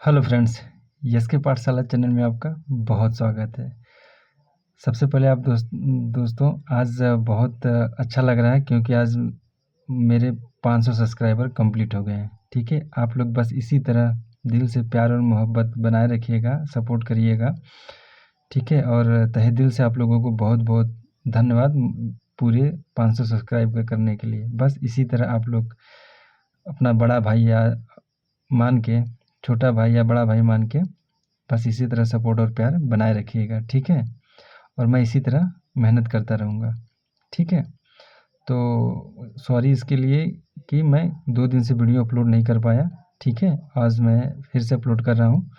Hello friends, yes के पाठशाला channel में आपका बहुत स्वागत है। सबसे पहले आप दोस्तों आज बहुत अच्छा लग रहा है क्योंकि आज मेरे 500 सब्सक्राइबर कंप्लीट हो गए हैं। ठीक है, आप लोग बस इसी तरह दिल से प्यार और मोहब्बत बनाए रखिएगा, सपोर्ट करिएगा। ठीक है, और तहे दिल से आप लोगों को बहुत बहुत धन्यवाद पूरे 500 सब्सक्राइब करने के लिए। बस इसी तरह आप लोग अपना बड़ा भाई या मान के, छोटा भाई या बड़ा भाई मान के बस इसी तरह सपोर्ट और प्यार बनाए रखिएगा। ठीक है, और मैं इसी तरह मेहनत करता रहूँगा। ठीक है, तो सॉरी इसके लिए कि मैं 2 दिन से वीडियो अपलोड नहीं कर पाया। ठीक है, आज मैं फिर से अपलोड कर रहा हूँ,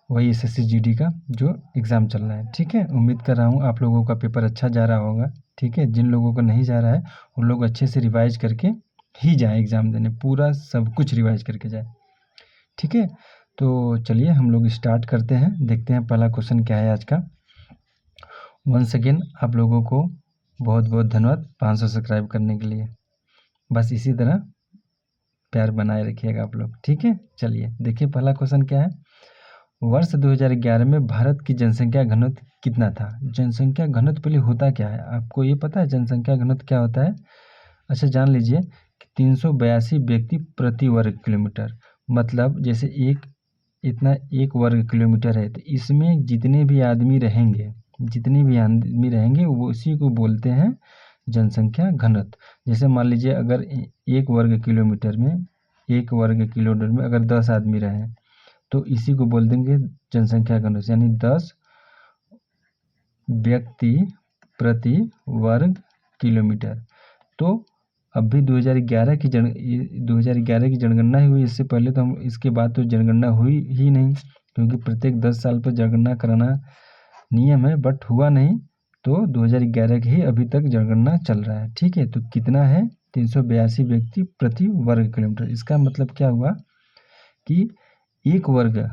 वही एसएससी जीडी का जो एग्ज़ाम चल रहा है। ठीक है, उम्मीद कर रहा हूँ आप लोगों का पेपर अच्छा जा रहा होगा। ठीक है, जिन लोगों को नहीं जा रहा है उन लोग अच्छे से रिवाइज करके ही जाएँ एग्ज़ाम देने, पूरा सब कुछ रिवाइज करके जाए। ठीक है, तो चलिए हम लोग स्टार्ट करते हैं, देखते हैं पहला क्वेश्चन क्या है आज का। वंस अगेन आप लोगों को बहुत बहुत धन्यवाद 500 सब्सक्राइब करने के लिए। बस इसी तरह प्यार बनाए रखिएगा आप लोग। ठीक है, चलिए देखिए पहला क्वेश्चन क्या है। वर्ष 2011 में भारत की जनसंख्या घनत्व कितना था? जनसंख्या घनत्व पहले होता क्या है, आपको ये पता है जनसंख्या घनत्व क्या होता है? अच्छा, जान लीजिए कि 382 व्यक्ति प्रति वर्ग किलोमीटर। मतलब जैसे एक वर्ग किलोमीटर है, तो इसमें जितने भी आदमी रहेंगे वो उसी को बोलते हैं जनसंख्या घनत्व। जैसे मान लीजिए अगर एक वर्ग किलोमीटर में अगर 10 आदमी रहें तो इसी को बोल देंगे जनसंख्या घनत्व, यानी 10 व्यक्ति प्रति वर्ग किलोमीटर। तो अब भी 2011 की जनगणना ही हुई, इससे पहले तो हम इसके बाद तो जनगणना हुई ही नहीं, क्योंकि प्रत्येक 10 साल पर जनगणना कराना नियम है, बट हुआ नहीं। तो 2011 की ही अभी तक जनगणना चल रहा है। ठीक है, तो कितना है? 382 व्यक्ति प्रति वर्ग किलोमीटर। इसका मतलब क्या हुआ कि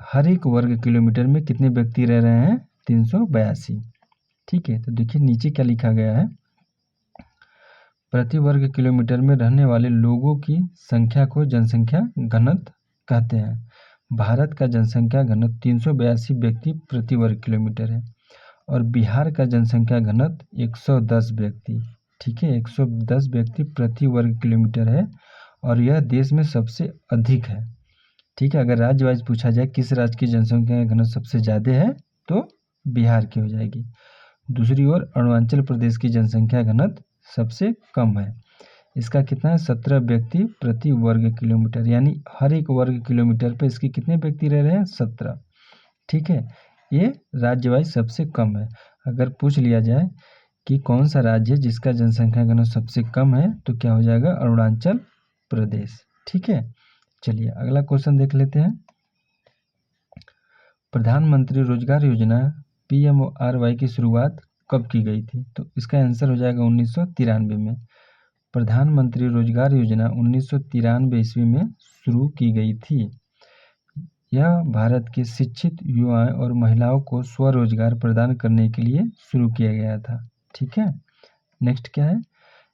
हर एक वर्ग किलोमीटर में कितने व्यक्ति रह रहे हैं? 382। ठीक है, तो देखिए नीचे क्या लिखा गया है। प्रति वर्ग किलोमीटर में रहने वाले लोगों की संख्या को जनसंख्या घनत्व कहते हैं। भारत का जनसंख्या घनत्व 382 व्यक्ति प्रति वर्ग किलोमीटर है और बिहार का जनसंख्या घनत्व 110 व्यक्ति। ठीक है, 110 व्यक्ति प्रति वर्ग किलोमीटर है और यह देश में सबसे अधिक है। ठीक है, अगर राज्य वाइज पूछा जाए किस राज्य की जनसंख्या घनत्व सबसे ज़्यादा है तो बिहार की हो जाएगी। दूसरी ओर अरुणाचल प्रदेश की जनसंख्या घनत्व सबसे कम है। इसका कितना है? 17 व्यक्ति प्रति वर्ग किलोमीटर, यानी हर एक वर्ग किलोमीटर पर इसके कितने व्यक्ति रह रहे हैं? 17। ठीक है, ये राज्य वाइज सबसे कम है। अगर पूछ लिया जाए कि कौन सा राज्य है जिसका जनसंख्या घनत्व सबसे कम है, तो क्या हो जाएगा? अरुणाचल प्रदेश। ठीक है, चलिए अगला क्वेश्चन देख लेते हैं। प्रधानमंत्री रोजगार योजना PMRY की शुरुआत कब की गई थी? तो इसका आंसर हो जाएगा 1993 में। प्रधानमंत्री रोजगार योजना 1993 ईस्वी में शुरू की गई थी। यह भारत के शिक्षित युवाओं और महिलाओं को स्वरोजगार प्रदान करने के लिए शुरू किया गया था। ठीक है, नेक्स्ट क्या है?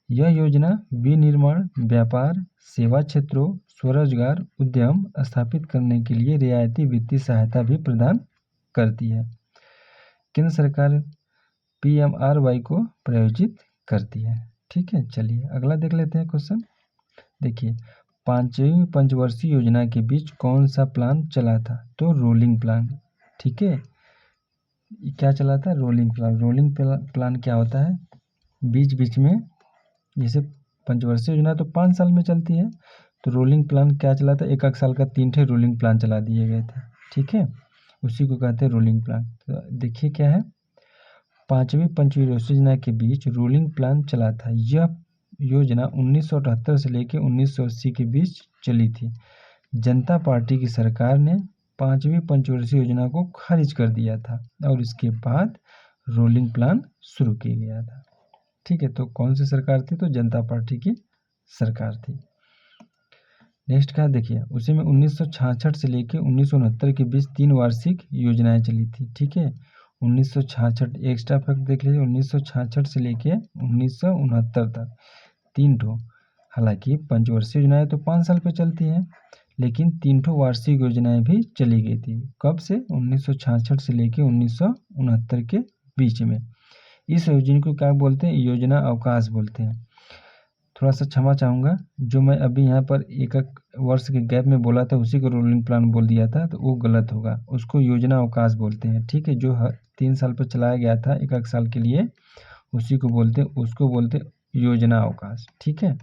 यह योजना विनिर्माण, व्यापार, सेवा क्षेत्रों, स्वरोजगार उद्यम स्थापित करने के लिए रियायती वित्तीय सहायता भी प्रदान करती है। केंद्र सरकार PMRY को प्रायोजित करती है। ठीक है, चलिए अगला देख लेते हैं क्वेश्चन। देखिए, 5वीं पंचवर्षीय योजना के बीच कौन सा प्लान चला था? तो रोलिंग प्लान। ठीक है, क्या चला था? Rolling plan. रोलिंग प्लान क्या होता है? बीच बीच में, जैसे पंचवर्षीय योजना तो 5 साल में चलती है, तो रोलिंग प्लान क्या चला था? एक साल का 3 ठे रोलिंग प्लान चला दिए गए थे। ठीक है, उसी को कहते हैं रोलिंग प्लान। तो देखिए क्या है, 5वीं पंचवर्षीय योजना के बीच रोलिंग प्लान चला था। यह योजना 1978 से लेकर 1980 के बीच चली थी। जनता पार्टी की सरकार ने 5वीं पंचवर्षीय योजना को खारिज कर दिया था और इसके बाद रोलिंग प्लान शुरू किया गया था। ठीक है, तो कौन सी सरकार थी? तो जनता पार्टी की सरकार थी। नेक्स्ट का देखिए, उसी में 1966 से लेकर 1969 के बीच 3 वार्षिक योजनाएं चली थी। ठीक है, 1966 एक्स्ट्रा फैक्ट देख लीजिए, 1966 से लेके 1969 तक 3 ठो। हालांकि पंचवर्षीय योजनाएं तो 5 साल पे चलती हैं, लेकिन 3 ठो वार्षिक योजनाएं भी चली गई थी। कब से? 1966 से लेके 1969 के बीच में। इस योजना को क्या बोलते हैं? योजना अवकाश बोलते हैं। थोड़ा सा क्षमा चाहूँगा, जो मैं अभी यहाँ पर एक वर्ष के गैप में बोला था उसी को रोलिंग प्लान बोल दिया था, तो वो गलत होगा। उसको योजना अवकाश बोलते हैं, ठीक है। जो हर 3 साल पर चलाया गया था, एक साल के लिए, उसी को बोलते हैं, उसको बोलते हैं योजना अवकाश, ठीक है।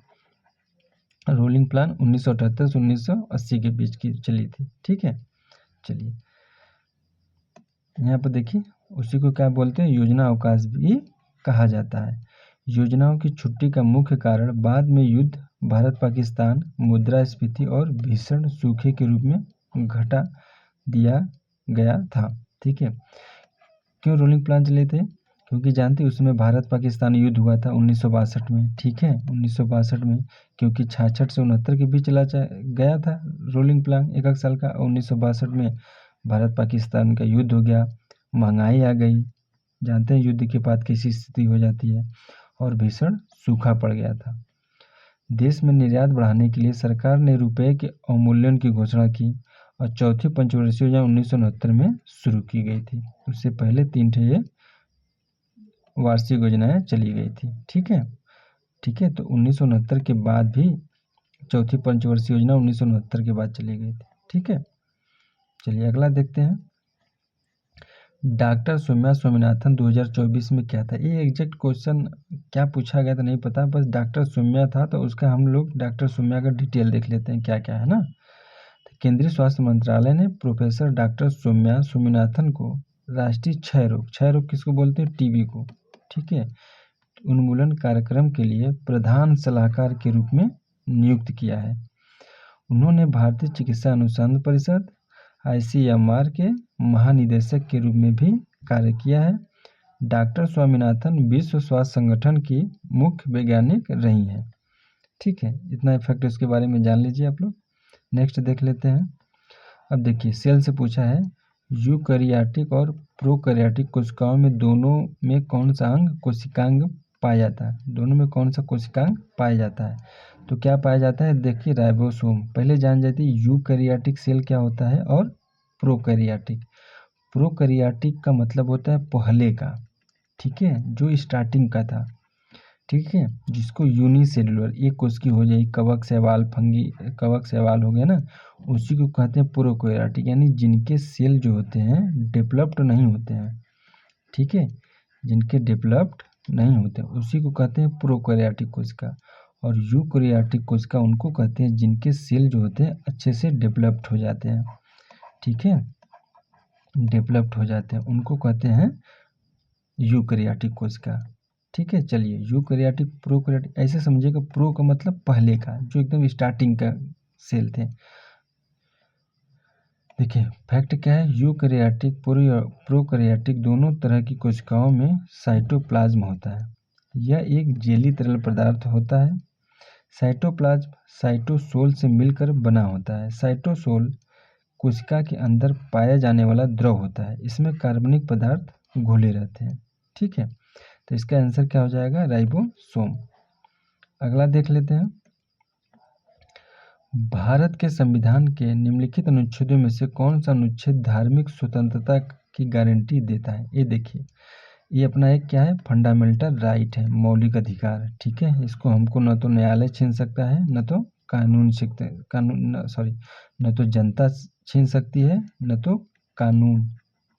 रोलिंग प्लान 1978 से 1980 के बीच की चली थी, ठीक है। चलिए यहाँ पर देखिए, उसी को क्या बोलते हैं? योजना अवकाश भी कहा जाता है। योजनाओं की छुट्टी का मुख्य कारण बाद में युद्ध, भारत पाकिस्तान, मुद्रास्फीति और भीषण सूखे के रूप में घटा दिया गया था, ठीक है। क्यों रोलिंग प्लान चले थे? क्योंकि जानते उसमें भारत पाकिस्तान युद्ध हुआ था 1962 में, ठीक है, 1962 में। क्योंकि 66 से 69 के बीच चला गया था रोलिंग प्लान एक साल का। 1962 में भारत पाकिस्तान का युद्ध हो गया, महंगाई आ गई, जानते हैं युद्ध के बाद कैसी स्थिति हो जाती है, और भीषण सूखा पड़ गया था। देश में निर्यात बढ़ाने के लिए सरकार ने रुपये के अवमूल्यन की घोषणा की और चौथी पंचवर्षीय योजना 1969 में शुरू की गई थी। उससे पहले 3 ठे ये वार्षिक योजनाएं चली गई थी, ठीक है, ठीक है। तो 1969 के बाद भी चौथी पंचवर्षीय योजना 1969 के बाद चली गई थी, ठीक है। चलिए अगला देखते हैं। डॉक्टर सौम्या स्वामीनाथन 2024 में क्या था? ये एग्जैक्ट क्वेश्चन क्या पूछा गया था नहीं पता, बस डॉक्टर सौम्या था, तो उसका हम लोग डॉक्टर सौम्या का डिटेल देख लेते हैं क्या क्या है ना। तो केंद्रीय स्वास्थ्य मंत्रालय ने प्रोफेसर डॉक्टर सौम्या स्वामीनाथन को राष्ट्रीय क्षय रोग किसको बोलते हैं? टीबी को, ठीक है, उन्मूलन कार्यक्रम के लिए प्रधान सलाहकार के रूप में नियुक्त किया है। उन्होंने भारतीय चिकित्सा अनुसंधान परिषद ICMR के महानिदेशक के रूप में भी कार्य किया है। डॉक्टर स्वामीनाथन विश्व स्वास्थ्य संगठन की मुख्य वैज्ञानिक रही हैं, ठीक है। इतना फैक्ट इसके बारे में जान लीजिए आप लोग। नेक्स्ट देख लेते हैं। अब देखिए, सेल से पूछा है यूकैरियोटिक और प्रोकैरियोटिक कोशिकाओं में दोनों में कौन सा अंग कोशिकांग पाया जाता है? दोनों में कौन सा कोशिकांग पाया जाता है? तो क्या पाया जाता है? देखिए राइबोसोम। पहले जान जाती है यूकैरियोटिक सेल क्या होता है और प्रोकैरियोटिक। प्रोकैरियोटिक का मतलब होता है पहले का, ठीक है, जो स्टार्टिंग का था, ठीक है, जिसको यूनिसेलुलर एक कोशिकी हो जाए, कवक शैवाल, फंगी, कवक शैवाल हो गया ना, उसी को कहते हैं प्रोकैरियोटिक, यानी जिनके सेल जो होते हैं डेवलप्ड नहीं होते हैं, ठीक है, जिनके डेवलप्ड नहीं होते उसी को कहते हैं प्रोकैरियोटिक कोशिका। और यूकैरियोटिक कोशिका उनको कहते हैं जिनके सेल जो होते हैं अच्छे से डेवलप्ड हो जाते हैं, ठीक है, डेवलप्ड हो जाते हैं, उनको कहते हैं यूकैरियोटिक कोशिका, ठीक है। चलिए यूकैरियोटिक प्रोकैरियोटिक ऐसे समझिएगा, प्रो का मतलब पहले का, जो एकदम स्टार्टिंग का सेल थे। देखिए फैक्ट क्या है, यूकैरियोटिक प्रोकैरियोटिक दोनों तरह की कोशिकाओं में साइटोप्लाज्म होता है। यह एक जेली तरल पदार्थ होता है। साइटोप्लाज्म साइटोसोल से मिलकर बना होता है। साइटोसोल कोशिका के अंदर पाया जाने वाला द्रव होता है। इसमें कार्बनिक पदार्थ घुले रहते हैं, ठीक है। तो इसका आंसर क्या हो जाएगा? राइबोसोम। अगला देख लेते हैं। भारत के संविधान के निम्नलिखित अनुच्छेदों में से कौन सा अनुच्छेद धार्मिक स्वतंत्रता की गारंटी देता है? ये देखिए, ये अपना एक क्या है? फंडामेंटल राइट है, मौलिक अधिकार, ठीक है। इसको हमको न तो न्यायालय छीन सकता है, न तो न तो जनता छीन सकती है, न तो कानून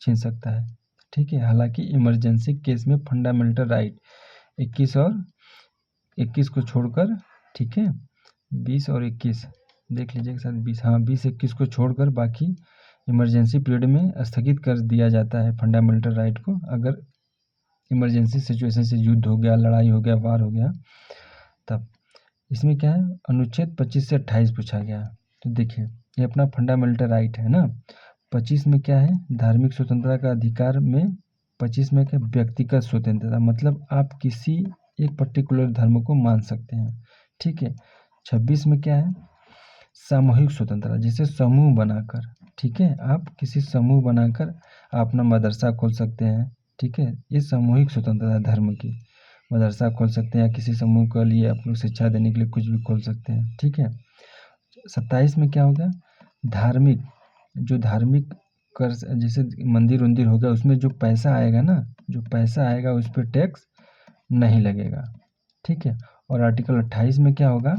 छीन सकता है, ठीक है। हालांकि इमरजेंसी केस में फंडामेंटल राइट 21 को छोड़कर, ठीक है, 20 और 21 देख लीजिए साथ 20, हाँ 20-21 को छोड़कर बाकी इमरजेंसी पीरियड में स्थगित कर दिया जाता है फंडामेंटल राइट को। अगर इमरजेंसी सिचुएशन से युद्ध हो गया, लड़ाई हो गया, वार हो गया, तब इसमें क्या है? अनुच्छेद 25 से 28 पूछा गया। तो देखिए ये अपना फंडामेंटल राइट है ना। 25 में क्या है? धार्मिक स्वतंत्रता का अधिकार में 25 में क्या? व्यक्तिगत स्वतंत्रता, मतलब आप किसी एक पर्टिकुलर धर्म को मान सकते हैं, ठीक है। 26 में क्या है? सामूहिक स्वतंत्रता, जैसे समूह बनाकर, ठीक है, आप किसी समूह बनाकर आप अपना मदरसा खोल सकते हैं, ठीक है। ये सामूहिक स्वतंत्रता धर्म की, मदरसा खोल सकते हैं या किसी समूह के लिए आप लोग शिक्षा देने के लिए कुछ भी खोल सकते हैं, ठीक है। 27 में क्या होगा? धार्मिक कर, जैसे मंदिर उंदिर हो गया, उसमें जो पैसा आएगा ना, जो पैसा आएगा उस पर टैक्स नहीं लगेगा। ठीक है। और आर्टिकल 28 में क्या होगा,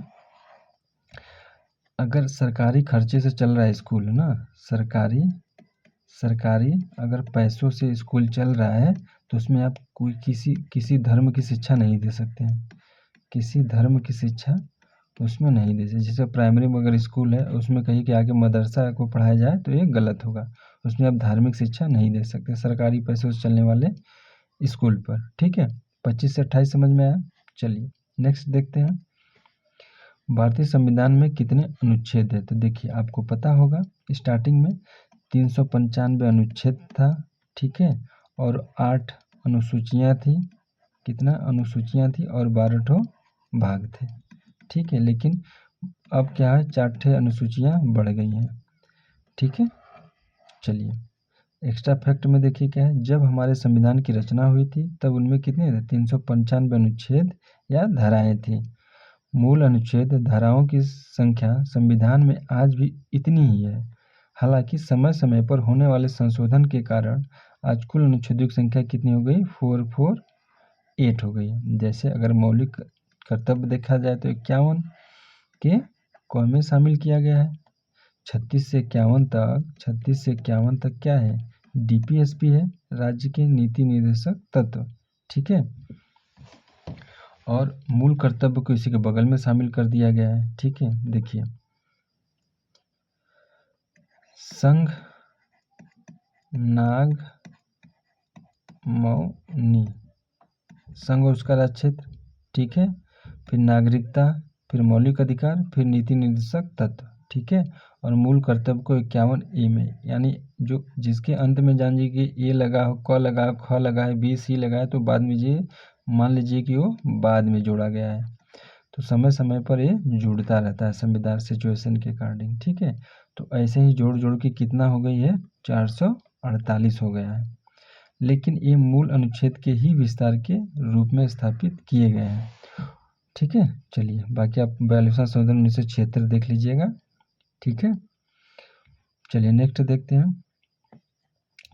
अगर सरकारी खर्चे से चल रहा है स्कूल ना, सरकारी अगर पैसों से स्कूल चल रहा है तो उसमें आप कोई किसी धर्म की शिक्षा नहीं दे सकते हैं, किसी धर्म की शिक्षा उसमें नहीं दे सकते। जैसे प्राइमरी में अगर स्कूल है उसमें कहीं के आगे मदरसा को पढ़ाया जाए तो ये गलत होगा, उसमें आप धार्मिक शिक्षा नहीं दे सकते सरकारी पैसों से चलने वाले स्कूल पर। ठीक है, 25 से 28 समझ में आया। चलिए नेक्स्ट देखते हैं, भारतीय संविधान में कितने अनुच्छेद है। तो देखिए आपको पता होगा, स्टार्टिंग में 395 अनुच्छेद था। ठीक है, और 8 अनुसूचियाँ थी, कितना अनुसूचियाँ थी, और 12 भाग थे। ठीक है, लेकिन अब क्या है, 4 अनुसूचियाँ बढ़ गई हैं। ठीक है, चलिए एक्स्ट्रा फैक्ट में देखिए क्या है, जब हमारे संविधान की रचना हुई थी तब उनमें कितने थे, 395 अनुच्छेद या धाराएं थी। मूल अनुच्छेद धाराओं की संख्या संविधान में आज भी इतनी ही है। हालांकि समय समय पर होने वाले संशोधन के कारण आज कुल अनुच्छेदों की संख्या कितनी हो गई, 448 हो गई। जैसे अगर मौलिक कर्तव्य देखा जाए तो 51 के कौन में शामिल किया गया है, 36 से 51 तक क्या है, डीपीएसपी है, राज्य के नीति निर्देशक तत्व। ठीक है, और मूल कर्तव्य को इसी के बगल में शामिल कर दिया गया है। ठीक है, देखिए संघ नाग मौनी, संघ और उसका राज्य क्षेत्र। ठीक है, फिर नागरिकता, फिर मौलिक अधिकार, फिर नीति निर्देशक तत्व। ठीक है, और मूल कर्तव्य को 51 ए में, यानी जो जिसके अंत में जान लीजिए कि ए लगा हो, क लगा हो, ख लगा है, बी सी लगा है, तो बाद में ये मान लीजिए कि वो बाद में जोड़ा गया है। तो समय समय पर ये जुड़ता रहता है संविधान सिचुएशन के अकॉर्डिंग। ठीक है, तो ऐसे ही जोड़ जोड़ के कितना हो गई है, 448 हो गया है। लेकिन ये मूल अनुच्छेद के ही विस्तार के रूप में स्थापित किए गए हैं। ठीक है, चलिए बाकी आप 42वां संशोधन 1976 देख लीजिएगा। ठीक है, चलिए नेक्स्ट देखते हैं,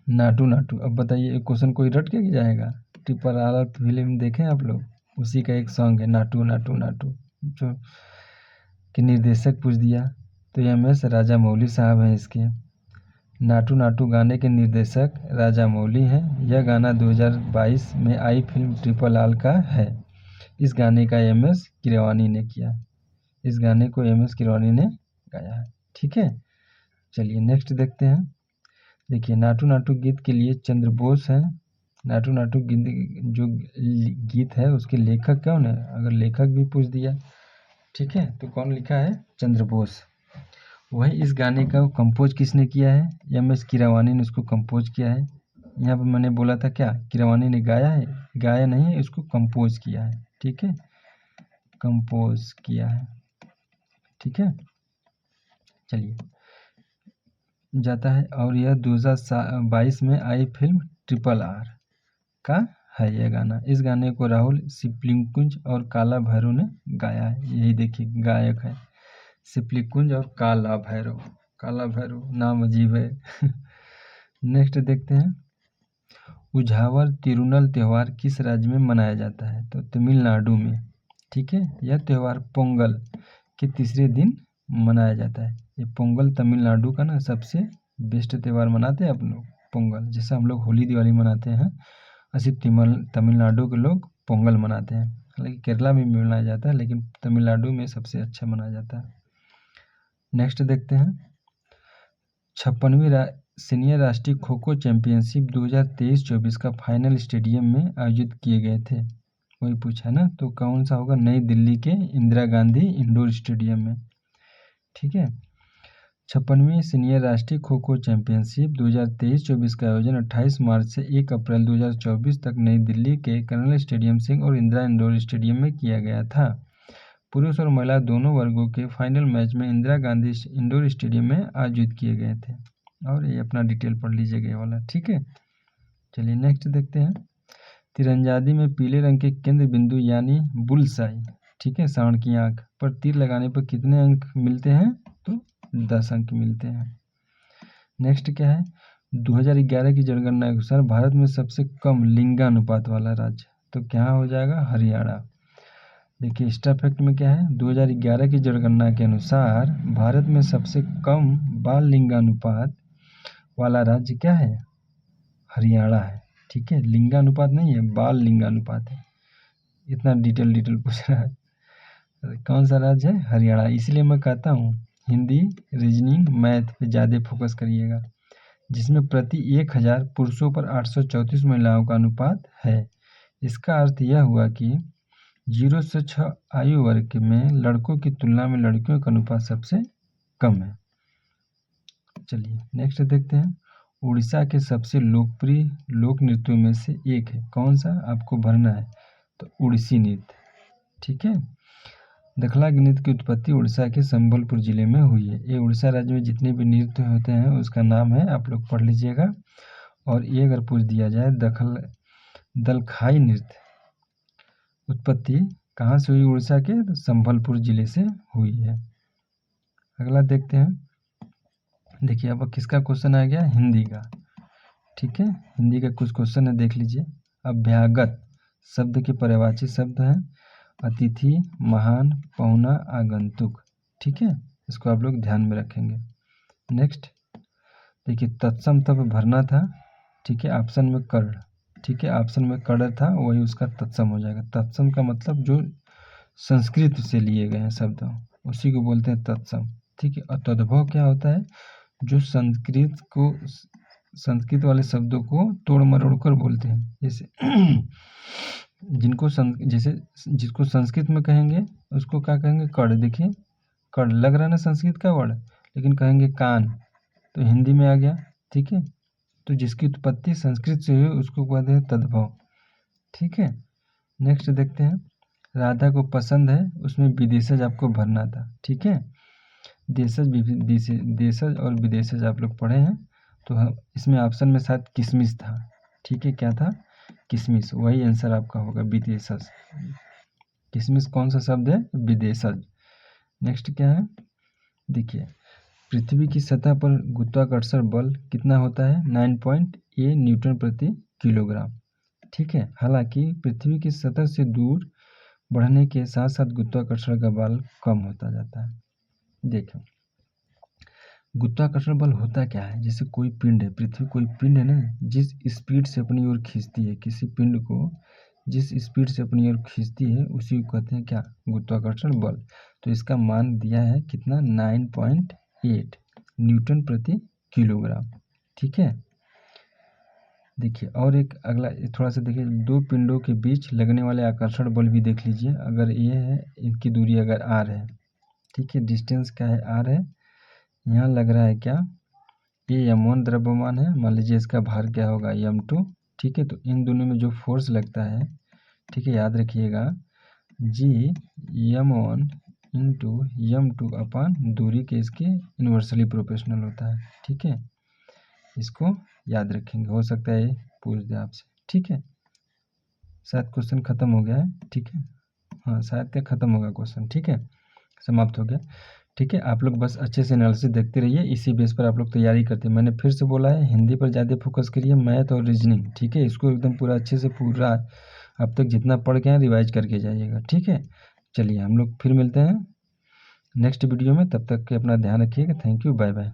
नाटू नाटू। अब बताइए क्वेश्चन कोई रट के जाएगा, ट्रिपल आर फिल्म देखें आप लोग, उसी का एक सॉन्ग है नाटू नाटू नाटू, जो कि निर्देशक पूछ दिया तो MS राजामौली साहब हैं इसके। नाटू नाटू गाने के निर्देशक राजामौली हैं। यह गाना 2022 में आई फिल्म ट्रिपल आर का है। इस गाने का MS किरवानी ने किया, इस गाने को MS किरवानी ने गाया है। ठीक है, चलिए नेक्स्ट देखते हैं। देखिए नाटू नाटू गीत के लिए चंद्र बोस हैं। नाटू नाटू जो गीत है उसके लेखक कौन है, अगर लेखक भी पूछ दिया, ठीक है, तो कौन लिखा है, चंद्र बोस। वही इस गाने का कंपोज किसने किया है, MS किरवानी ने उसको कंपोज किया है। यहाँ पर मैंने बोला था क्या, किरवानी ने गाया है, गाया नहीं है, इसको कंपोज किया है। ठीक है, कंपोज किया है। ठीक है, चलिए जाता है, और यह 2022 में आई फिल्म ट्रिपल आर का है यह गाना। इस गाने को राहुल सिप्लिगंज और काला भैरव ने गाया है। यही देखिए गायक है सिप्लिगंज और काला भैरव नाम अजीब है। नेक्स्ट देखते हैं, उझावर तिरुनल त्यौहार किस राज्य में मनाया जाता है, तो तमिलनाडु में। ठीक है, यह त्यौहार पोंगल के तीसरे दिन मनाया जाता है। ये पोंगल तमिलनाडु का ना सबसे बेस्ट त्यौहार मनाते हैं अपन लोग, पोंगल। जैसे हम लोग होली दिवाली मनाते हैं, ऐसे तमिलनाडु के लोग पोंगल मनाते हैं। हालांकि केरला में भी मनाया जाता है, लेकिन तमिलनाडु में सबसे अच्छा मनाया जाता है। नेक्स्ट देखते हैं, 56वीं सीनियर राष्ट्रीय खो खो चैंपियनशिप 2023-24 का फाइनल स्टेडियम में आयोजित किए गए थे। वही पूछा ना, तो कौन सा होगा, नई दिल्ली के इंदिरा गांधी इंडोर स्टेडियम में। ठीक है, 56वीं सीनियर राष्ट्रीय खो खो चैंपियनशिप 2023-24 का आयोजन 28 मार्च से 1 अप्रैल 2024 तक नई दिल्ली के कर्नल स्टेडियम सिंह और इंदिरा इंडोर स्टेडियम में किया गया था। पुरुष और महिला दोनों वर्गों के फाइनल मैच में इंदिरा गांधी इंडोर स्टेडियम में आयोजित किए गए थे। और ये अपना डिटेल पढ़ लीजिएगा ये वाला। ठीक है, चलिए नेक्स्ट देखते हैं, तीरंदाजी में पीले रंग के केंद्र बिंदु यानी बुलसाई, ठीक है, सांड की आंख पर तीर लगाने पर कितने अंक मिलते हैं, तो 10 अंक मिलते हैं। नेक्स्ट क्या है, 2011 की जनगणना के अनुसार भारत में सबसे कम लिंगानुपात वाला राज्य, तो क्या हो जाएगा, हरियाणा। देखिए स्टार फैक्ट में क्या है, 2011 की जनगणना के अनुसार भारत में सबसे कम बाल लिंगानुपात वाला राज्य क्या है, हरियाणा है। ठीक है, लिंगानुपात नहीं है, बाल लिंगानुपात है। इतना डिटेल पूछ रहा है। कौन सा राज्य है, हरियाणा। इसलिए मैं कहता हूँ हिंदी, रीजनिंग, मैथ पे ज़्यादा फोकस करिएगा, जिसमें प्रति 1000 पुरुषों पर 834 महिलाओं का अनुपात है। इसका अर्थ यह हुआ कि 0 से 6 आयु वर्ग में लड़कों की तुलना में लड़कियों का अनुपात सबसे कम है। चलिए नेक्स्ट देखते हैं, उड़ीसा के सबसे लोकप्रिय लोक नृत्यों में से एक है, कौन सा, आपको भरना है, तो उड़ीसी नृत्य। ठीक है, दखला नृत्य की उत्पत्ति उड़ीसा के संबलपुर जिले में हुई है। ये उड़ीसा राज्य में जितने भी नृत्य होते हैं उसका नाम है, आप लोग पढ़ लीजिएगा। और ये अगर पूछ दिया जाए दलखाई नृत्य उत्पत्ति कहाँ से हुई, उड़ीसा के, तो संबलपुर जिले से हुई है। अगला देखते हैं, देखिए अब किसका क्वेश्चन आ गया, हिंदी का। ठीक है, हिंदी का कुछ क्वेश्चन है, देख लीजिए। अभ्यागत शब्द के पर्यायवाची शब्द हैं अतिथि, महान, पहुना, आगंतुक। ठीक है, इसको आप लोग ध्यान में रखेंगे। नेक्स्ट देखिए, तत्सम तब भरना था। ठीक है, ऑप्शन में कर्ण। ठीक है, ऑप्शन में कर्ण था, वही उसका तत्सम हो जाएगा। तत्सम का मतलब जो संस्कृत से लिए गए हैं शब्द, उसी को बोलते हैं तत्सम। ठीक है, और तद्भव क्या होता है, जो संस्कृत वाले शब्दों को तोड़ मरोड़ कर बोलते हैं। जैसे जिसको संस्कृत में कहेंगे उसको क्या कहेंगे, कड़। देखिए कड़ लग रहा है ना संस्कृत का वर्ड, लेकिन कहेंगे कान, तो हिंदी में आ गया। ठीक है, तो जिसकी उत्पत्ति संस्कृत से हुई उसको कहते हैं तद्भव। ठीक है, नेक्स्ट देखते हैं, राधा को पसंद है, उसमें विदेशज आपको भरना था। ठीक है, देशज और विदेशज आप लोग पढ़े हैं, तो इसमें ऑप्शन में शायद किशमिश था। ठीक है, क्या था, किशमिश, वही आंसर आपका होगा, विदेशज। किशमिश कौन सा शब्द है, विदेशज। नेक्स्ट क्या है, देखिए पृथ्वी की सतह पर गुरुत्वाकर्षण बल कितना होता है, 9.8 न्यूटन प्रति किलोग्राम। ठीक है, हालांकि पृथ्वी की सतह से दूर बढ़ने के साथ साथ गुरुत्वाकर्षण का बल कम होता जाता है। देखो गुरुत्वाकर्षण बल होता क्या है, जैसे कोई पिंड है, पृथ्वी कोई पिंड है ना, जिस स्पीड से अपनी ओर खींचती है, किसी पिंड को जिस स्पीड से अपनी ओर खींचती है उसी को कहते हैं क्या, गुरुत्वाकर्षण बल। तो इसका मान दिया है कितना, 9.8 न्यूटन प्रति किलोग्राम। ठीक है, देखिए और एक अगला थोड़ा सा देखिए, दो पिंडों के बीच लगने वाले आकर्षण बल भी देख लीजिए। अगर ये है, इनकी दूरी अगर r है, ठीक है, डिस्टेंस क्या है, r है, यहाँ लग रहा है क्या, ये m1 द्रव्यमान है, मान लीजिए इसका भार क्या होगा, m2। ठीक है, तो इन दोनों में जो फोर्स लगता है, ठीक है, याद रखिएगा, g m1 इंटू m2 अपान दूरी के इसके इन्वर्सली प्रोपोर्शनल होता है। ठीक है, इसको याद रखेंगे, हो सकता है ये पूछ दे आपसे। ठीक है, शायद क्वेश्चन खत्म हो गया है। ठीक है, हाँ शायद क्या खत्म होगा क्वेश्चन। ठीक है, समाप्त हो गया। ठीक है, आप लोग बस अच्छे से एनालिसिस देखते रहिए, इसी बेस पर आप लोग तैयारी करते हैं। मैंने फिर से बोला है, हिंदी पर ज़्यादा फोकस करिए, मैथ और रीजनिंग। ठीक है, इसको एकदम पूरा अच्छे से पूरा अब तक जितना पढ़ के हैं रिवाइज करके जाइएगा। ठीक है, चलिए हम लोग फिर मिलते हैं नेक्स्ट वीडियो में, तब तक के अपना ध्यान रखिएगा। Thank you, bye bye.